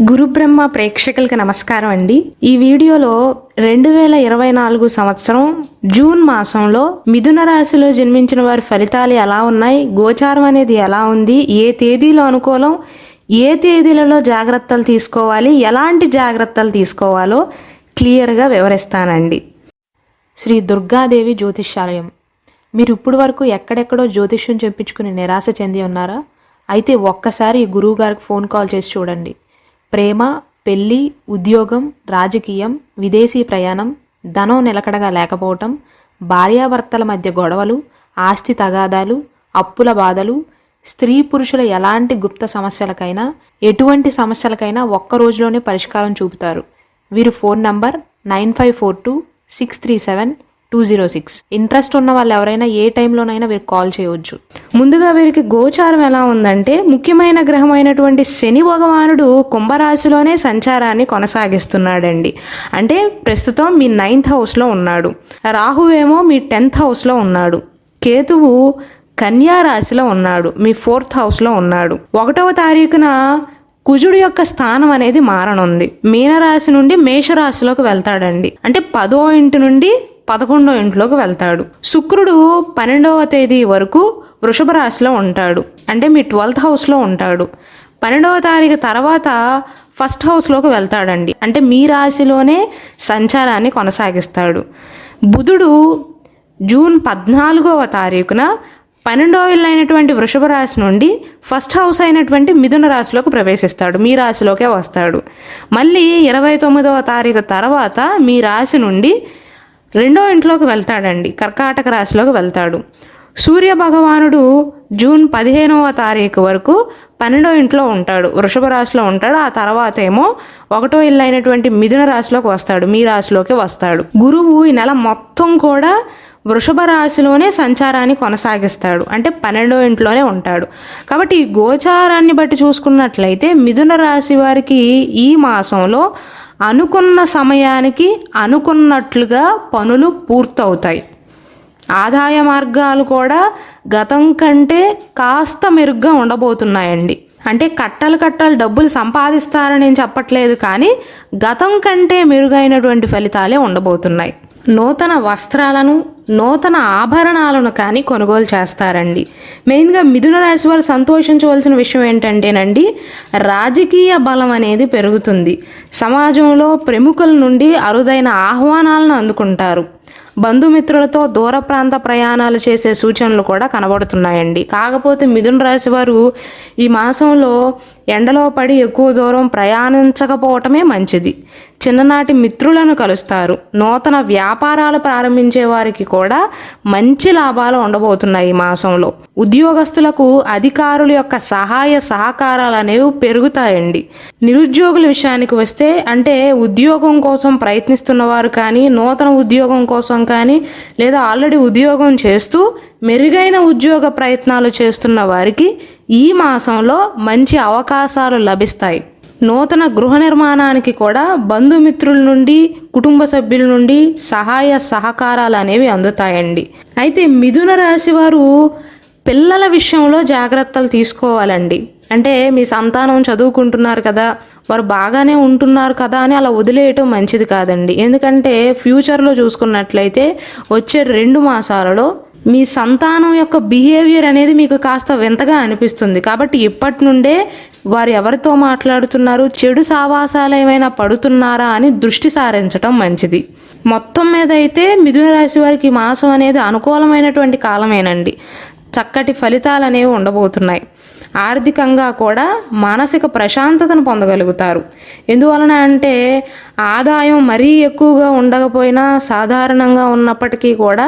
గురుబ్రహ్మ ప్రేక్షకులకి నమస్కారం అండి. ఈ వీడియోలో 2024 సంవత్సరం జూన్ మాసంలో మిథున రాశిలో జన్మించిన వారి ఫలితాలు ఎలా ఉన్నాయి, గోచారం అనేది ఎలా ఉంది, ఏ తేదీలో అనుకూలం, ఏ తేదీలలో జాగ్రత్తలు తీసుకోవాలి, ఎలాంటి జాగ్రత్తలు తీసుకోవాలో క్లియర్గా వివరిస్తానండి. శ్రీ దుర్గాదేవి జ్యోతిష్యాలయం. మీరు ఇప్పుడు వరకు ఎక్కడెక్కడో జ్యోతిష్యం చెప్పించుకుని నిరాశ చెంది ఉన్నారా? అయితే ఒక్కసారి గురువు గారికి ఫోన్ కాల్ చేసి చూడండి. ప్రేమ, పెళ్ళి, ఉద్యోగం, రాజకీయం, విదేశీ ప్రయాణం, ధనం నిలకడగా లేకపోవటం, భార్యాభర్తల మధ్య గొడవలు, ఆస్తి తగాదాలు, అప్పుల బాధలు, స్త్రీ పురుషుల ఎలాంటి గుప్త సమస్యలకైనా, ఎటువంటి సమస్యలకైనా ఒక్క రోజులోనే పరిష్కారం చూపుతారు. వీరు ఫోన్ నంబర్ 9542637206. ఇంట్రెస్ట్ ఉన్న వాళ్ళు ఎవరైనా ఏ టైంలోనైనా వీరికి కాల్ చేయవచ్చు. ముందుగా వీరికి గోచారం ఎలా ఉందంటే, ముఖ్యమైన గ్రహమైనటువంటి శని భగవానుడు కుంభరాశిలోనే సంచారాన్ని కొనసాగిస్తున్నాడండి. అంటే ప్రస్తుతం మీ 9th హౌస్లో ఉన్నాడు. రాహు ఏమో మీ 10th హౌస్లో ఉన్నాడు. కేతువు కన్యా రాశిలో ఉన్నాడు, మీ 4th హౌస్లో ఉన్నాడు. 1వ తారీఖున కుజుడు యొక్క స్థానం అనేది మారనుంది. మీనరాశి నుండి మేషరాశిలోకి వెళ్తాడండి. అంటే 10వ ఇంటి నుండి 11వ ఇంట్లోకి వెళ్తాడు. శుక్రుడు 12వ తేదీ వరకు వృషభ రాశిలో ఉంటాడు. అంటే మీ 12th హౌస్లో ఉంటాడు. 12వ తారీఖు తర్వాత 1st హౌస్లోకి వెళ్తాడండి. అంటే మీ రాశిలోనే సంచారాన్ని కొనసాగిస్తాడు. బుధుడు జూన్ 14వ తారీఖున 12వ ఇల్లు అయినటువంటి వృషభ రాశి నుండి 1st హౌస్ అయినటువంటి మిథున రాశిలోకి ప్రవేశిస్తాడు. మీ రాశిలోకే వస్తాడు. మళ్ళీ 29వ తారీఖు తర్వాత మీ రాశి నుండి 2వ ఇంట్లోకి వెళ్తాడండి. కర్కాటక రాశిలోకి వెళ్తాడు. సూర్య భగవానుడు జూన్ 15వ తారీఖు వరకు 12వ ఇంట్లో ఉంటాడు, వృషభ రాశిలో ఉంటాడు. ఆ తర్వాత ఏమో 1వ ఇల్లు అయినటువంటి మిథున రాశిలోకి వస్తాడు, మీ రాశిలోకి వస్తాడు. గురువు ఈ నెల మొత్తం కూడా వృషభ రాశిలోనే సంచారాన్ని కొనసాగిస్తాడు. అంటే 12వ ఇంట్లోనే ఉంటాడు. కాబట్టి ఈ గోచారాన్ని బట్టి చూసుకున్నట్లయితే మిథున రాశి వారికి ఈ మాసంలో అనుకున్న సమయానికి అనుకున్నట్లుగా పనులు పూర్తవుతాయి. ఆదాయ మార్గాలు కూడా గతం కంటే కాస్త మెరుగ్గా ఉండబోతున్నాయండి. అంటే కట్టలు డబ్బులు సంపాదిస్తారని నేను చెప్పట్లేదు, కానీ గతం కంటే మెరుగైనటువంటి ఫలితాలే ఉండబోతున్నాయి. నూతన వస్త్రాలను, నూతన ఆభరణాలను కానీ కొనుగోలు చేస్తారండి. మెయిన్గా మిథున రాశి వారు సంతోషించవలసిన విషయం ఏంటంటేనండి, రాజకీయ బలం అనేది పెరుగుతుంది. సమాజంలో ప్రముఖుల నుండి అరుదైన ఆహ్వానాలను అందుకుంటారు. బంధుమిత్రులతో దూర ప్రాంత ప్రయాణాలు చేసే సూచనలు కూడా కనబడుతున్నాయండి. కాకపోతే మిథున రాశి వారు ఈ మాసంలో ఎండలో పడి ఎక్కువ దూరం ప్రయాణించకపోవటమే మంచిది. చిన్ననాటి మిత్రులను కలుస్తారు. నూతన వ్యాపారాలు ప్రారంభించే వారికి కూడా మంచి లాభాలు ఉండబోతున్నాయి ఈ మాసంలో. ఉద్యోగస్తులకు అధికారుల యొక్క సహాయ సహకారాలు అనేవి పెరుగుతాయండి. నిరుద్యోగుల విషయానికి వస్తే, అంటే ఉద్యోగం కోసం ప్రయత్నిస్తున్న వారు కానీ, నూతన ఉద్యోగం కోసం కానీ, లేదా ఆల్రెడీ ఉద్యోగం చేస్తూ మెరుగైన ఉద్యోగ ప్రయత్నాలు చేస్తున్న వారికి ఈ మాసంలో మంచి అవకాశాలు లభిస్తాయి. నూతన గృహ నిర్మాణానికి కూడా బంధుమిత్రుల నుండి, కుటుంబ సభ్యుల నుండి సహాయ సహకారాలు అనేవి అందుతాయండి. అయితే మిథున రాశి వారు పిల్లల విషయంలో జాగ్రత్తలు తీసుకోవాలండి. అంటే మీ సంతానం చదువుకుంటున్నారు కదా, వారు బాగానే ఉంటున్నారు కదా అని అలా వదిలేయటం మంచిది కాదండి. ఎందుకంటే ఫ్యూచర్లో చూసుకున్నట్లయితే వచ్చే 2 మాసాలలో మీ సంతానం యొక్క బిహేవియర్ అనేది మీకు కాస్త వింతగా అనిపిస్తుంది. కాబట్టి ఇప్పటి నుండే వారు ఎవరితో మాట్లాడుతున్నారు, చెడు సావాసాలు ఏమైనా పడుతున్నారా అని దృష్టి సారించడం మంచిది. మొత్తం మీద అయితే మిథున రాశి వారికి ఈ మాసం అనేది అనుకూలమైనటువంటి కాలమేనండి. చక్కటి ఫలితాలు అనేవి ఉండబోతున్నాయి. ఆర్థికంగా కూడా మానసిక ప్రశాంతతను పొందగలుగుతారు. ఎందువలన అంటే ఆదాయం మరీ ఎక్కువగా ఉండకపోయినా, సాధారణంగా ఉన్నప్పటికీ కూడా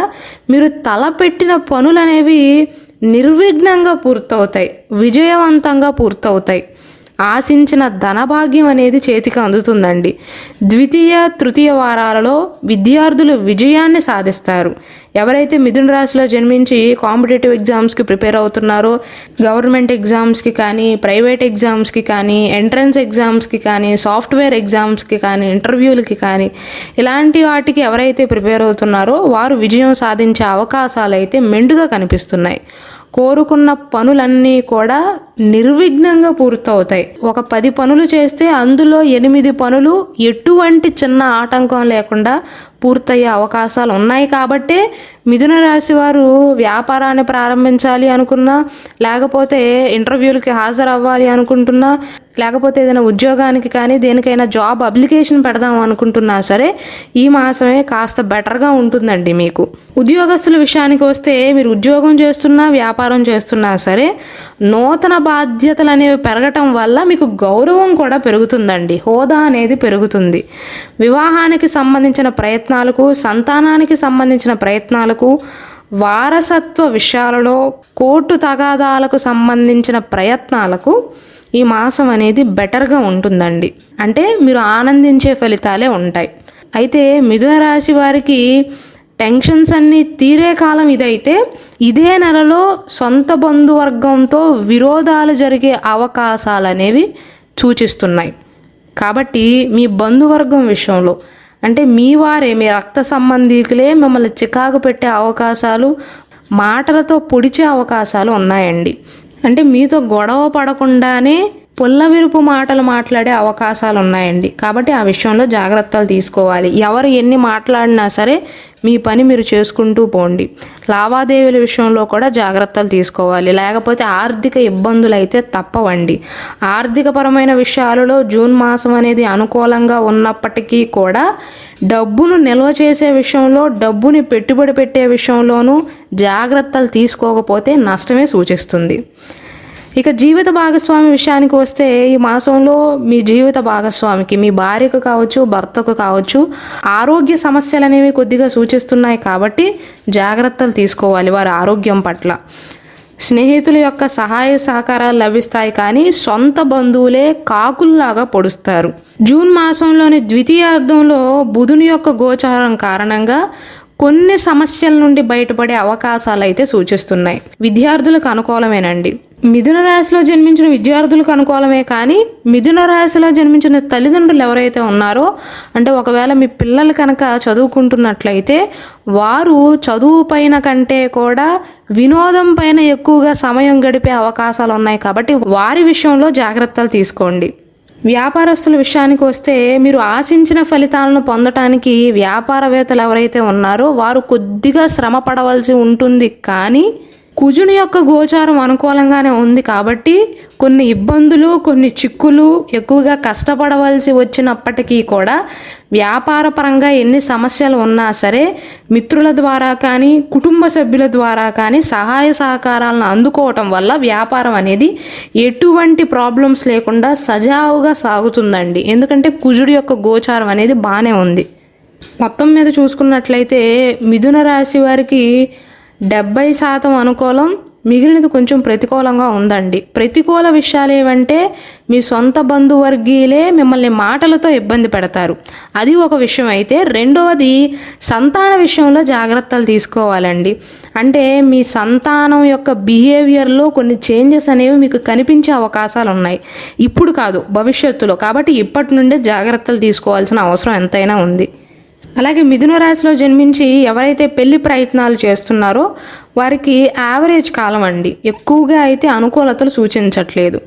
మీరు తలపెట్టిన పనులు అనేవి నిర్విఘ్నంగా పూర్తవుతాయి, విజయవంతంగా పూర్తవుతాయి. ఆశించిన ధనభాగ్యం అనేది చేతికి అందుతుందండి. ద్వితీయ, తృతీయ వారాలలో విద్యార్థులు విజయాన్ని సాధిస్తారు. ఎవరైతే మిథున రాశిలో జన్మించి కాంపిటేటివ్ ఎగ్జామ్స్కి ప్రిపేర్ అవుతున్నారో, గవర్నమెంట్ ఎగ్జామ్స్కి కానీ, ప్రైవేట్ ఎగ్జామ్స్కి కానీ, ఎంట్రన్స్ ఎగ్జామ్స్కి కానీ, సాఫ్ట్వేర్ ఎగ్జామ్స్కి కానీ, ఇంటర్వ్యూలకి కానీ, ఇలాంటి వాటికి ఎవరైతే ప్రిపేర్ అవుతున్నారో వారు విజయం సాధించే అవకాశాలు అయితే మెండుగా కనిపిస్తున్నాయి. కోరుకున్న పనులన్నీ కూడా నిర్విఘ్నంగా పూర్తవుతాయి. ఒక 10 పనులు చేస్తే అందులో 8 పనులు ఎటువంటి చిన్న ఆటంకం లేకుండా పూర్తయ్యే అవకాశాలు ఉన్నాయి. కాబట్టే మిథున రాశి వారు వ్యాపారాన్ని ప్రారంభించాలి అనుకున్నా, లేకపోతే ఇంటర్వ్యూలకి హాజరవ్వాలి అనుకుంటున్నా, లేకపోతే ఏదైనా ఉద్యోగానికి కానీ దేనికైనా జాబ్ అప్లికేషన్ పెడదాం అనుకుంటున్నా సరే ఈ మాసమే కాస్త బెటర్గా ఉంటుందండి మీకు. ఉద్యోగస్తుల విషయానికి వస్తే మీరు ఉద్యోగం చేస్తున్నా వ్యాపారం చేస్తున్నా సరే నూతన బాధ్యతలు అనేవి పెరగటం వల్ల మీకు గౌరవం కూడా పెరుగుతుందండి, హోదా అనేది పెరుగుతుంది. వివాహానికి సంబంధించిన ప్రయత్నాలకు, సంతానానికి సంబంధించిన ప్రయత్నాలకు, వారసత్వ విషయాలలో, కోర్టు తగాదాలకు సంబంధించిన ప్రయత్నాలకు ఈ మాసం అనేది బెటర్గా ఉంటుందండి. అంటే మీరు ఆనందించే ఫలితాలే ఉంటాయి. అయితే మిథున రాశి వారికి టెన్షన్స్ అన్నీ తీరే కాలం ఇదైతే ఇదే నెలలో సొంత బంధువర్గంతో విరోధాలు జరిగే అవకాశాలు అనేవి సూచిస్తున్నాయి. కాబట్టి మీ బంధువర్గం విషయంలో అంటే మీ వారే, మీ రక్త సంబంధీకులే మిమ్మల్ని చికాకు పెట్టే అవకాశాలు, మాటలతో పొడిచే అవకాశాలు ఉన్నాయండి. అంటే మీతో గొడవ పడకుండానే పుల్లవిరుపు మాటలు మాట్లాడే అవకాశాలు ఉన్నాయండి. కాబట్టి ఆ విషయంలో జాగ్రత్తలు తీసుకోవాలి. ఎవరు ఎన్ని మాట్లాడినా సరే మీ పని మీరు చేసుకుంటూ పోండి. లావాదేవీల విషయంలో కూడా జాగ్రత్తలు తీసుకోవాలి, లేకపోతే ఆర్థిక ఇబ్బందులు అయితే తప్పవండి. ఆర్థికపరమైన విషయాలలో జూన్ మాసం అనేది అనుకూలంగా ఉన్నప్పటికీ కూడా డబ్బును నిల్వ చేసే విషయంలో, డబ్బుని పెట్టుబడి పెట్టే విషయంలోనూ జాగ్రత్తలు తీసుకోకపోతే నష్టమే సూచిస్తుంది. ఇక జీవిత భాగస్వామి విషయానికి వస్తే ఈ మాసంలో మీ జీవిత భాగస్వామికి, మీ భార్యకు కావచ్చు, భర్తకు కావచ్చు ఆరోగ్య సమస్యలు అనేవి కొద్దిగా సూచిస్తున్నాయి. కాబట్టి జాగ్రత్తలు తీసుకోవాలి వారి ఆరోగ్యం పట్ల. స్నేహితుల యొక్క సహాయ సహకారాలు లభిస్తాయి, కానీ సొంత బంధువులే కాకుల్లాగా పొడుస్తారు. జూన్ మాసంలోని ద్వితీయార్థంలో బుధుని యొక్క గోచారం కారణంగా కొన్ని సమస్యల నుండి బయటపడే అవకాశాలు అయితే సూచిస్తున్నాయి. విద్యార్థులకు అనుకూలమేనండి. మిథున రాశిలో జన్మించిన విద్యార్థులకు అనుకూలమే, కానీ మిథున రాశిలో జన్మించిన తల్లిదండ్రులు ఎవరైతే ఉన్నారో, అంటే ఒకవేళ మీ పిల్లలు కనుక చదువుకుంటున్నట్లయితే వారు చదువు పైన కంటే కూడా వినోదం పైన ఎక్కువగా సమయం గడిపే అవకాశాలు ఉన్నాయి. కాబట్టి వారి విషయంలో జాగ్రత్తలు తీసుకోండి. వ్యాపారస్తుల విషయానికి వస్తే మీరు ఆశించిన ఫలితాలను పొందటానికి వ్యాపారవేత్తలు ఎవరైతే ఉన్నారో వారు కొద్దిగా శ్రమ పడవలసి ఉంటుంది. కానీ కుజుని యొక్క గోచారం అనుకూలంగానే ఉంది కాబట్టి కొన్ని ఇబ్బందులు, కొన్ని చిక్కులు, ఎక్కువగా కష్టపడవలసి వచ్చినప్పటికీ కూడా వ్యాపార పరంగా ఎన్ని సమస్యలు ఉన్నా సరే మిత్రుల ద్వారా కానీ, కుటుంబ సభ్యుల ద్వారా కానీ సహాయ సహకారాలను అందుకోవటం వల్ల వ్యాపారం అనేది ఎటువంటి ప్రాబ్లమ్స్ లేకుండా సజావుగా సాగుతుందండి. ఎందుకంటే కుజుడి యొక్క గోచారం అనేది బాగానే ఉంది. మొత్తం మీద చూసుకున్నట్లయితే మిథున రాశి వారికి 70% అనుకూలం, మిగిలినది కొంచెం ప్రతికూలంగా ఉందండి. ప్రతికూల విషయాలు ఏవంటే మీ సొంత బంధువర్గీయులే మిమ్మల్ని మాటలతో ఇబ్బంది పెడతారు, అది ఒక విషయం. అయితే రెండవది సంతాన విషయంలో జాగ్రత్తలు తీసుకోవాలండి. అంటే మీ సంతానం యొక్క బిహేవియర్లో కొన్ని చేంజెస్ అనేవి మీకు కనిపించే అవకాశాలు ఉన్నాయి. ఇప్పుడు కాదు, భవిష్యత్తులో. కాబట్టి ఇప్పటి నుండే జాగ్రత్తలు తీసుకోవాల్సిన అవసరం ఎంతైనా ఉంది. అలాగే మిథున రాశిలో జన్మించి ఎవరైతే పెళ్లి ప్రయత్నాలు చేస్తున్నారో వారికి యావరేజ్ కాలం అండి, ఎక్కువగా అయితే అనుకూలతలు సూచించట్లేదు.